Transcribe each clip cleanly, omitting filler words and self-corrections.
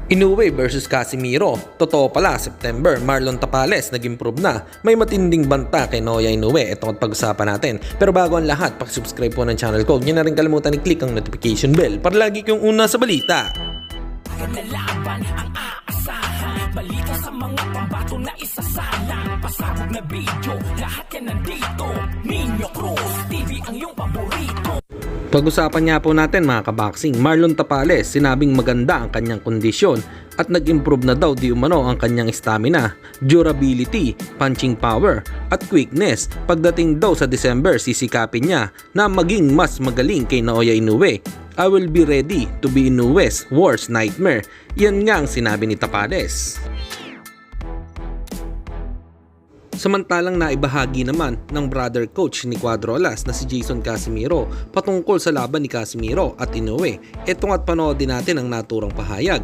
Inoue versus Casimiro. Totoo pala, September, Marlon Tapales nag-improve na. May matinding banta kay Naoya Inoue. Ito ang pag-usapan natin. Pero bago ang lahat, pakisubscribe po ng channel ko. Huwag niyo na rin kalimutan i-click ang notification bell para lagi kayong una sa balita. Nalaban ang aasahan, balita sa mga pambato na isasalang, pasabog na video, lahat yan nandito. Minyo Cruz TV ang iyong paborito. Pag-usapan nga po natin mga kaboxing, Marlon Tapales sinabing maganda ang kanyang kondisyon at nag-improve na daw di umano ang kanyang stamina, durability, punching power at quickness. Pagdating daw sa December, sisikapin niya na maging mas magaling kay Naoya Inoue. I will be ready to be Inoue's worst nightmare. Yan nga ang sinabi ni Tapales. Samantalang naibahagi naman ng brother coach ni Cuadrolas na si Jason Casimiro patungkol sa laban ni Casimiro at Inoue. Ito nga't panoodin natin ang naturang pahayag.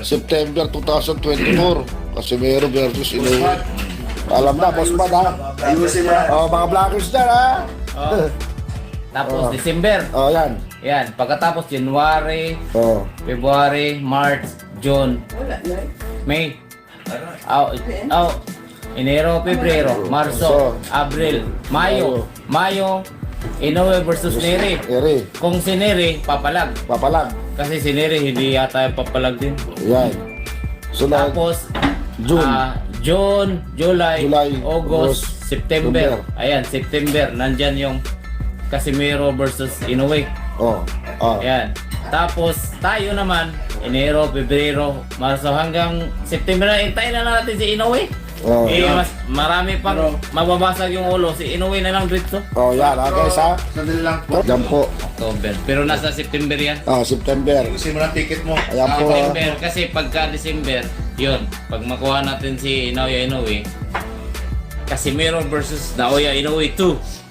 September 2024, Casimiro versus Inoue. Alam na, boss man ha? Ayusin mo. Mga blockers dyan ha? Tapos December. Yan. Yan. Pagkatapos January, February, March, June, May, Enero, Pebrero, Marso, Abril, Mayo, Inoue versus Neri. Kung si Neri, papalag. Kasi si Neri hindi yata yung papalag din. Yan. So, Tapos, June, July, August, September. Ayan, September. Nandyan yung Casimiro versus Inoue. Ayan. Tapos, tayo naman, Enero, Pebrero, Marso hanggang September na. Hintayin na natin si Inoue. Mas marami pang mababasag yung ulo. Si Inoue na lang dito. Yan ha guys ha? Yan po. October. Pero nasa September yan. September. Gusto mo ng ticket mo. Ayan po. September. Kasi pagka December, yun. Pag makuha natin si Naoya Inoue, Casimiro versus Naoya Inoue 2.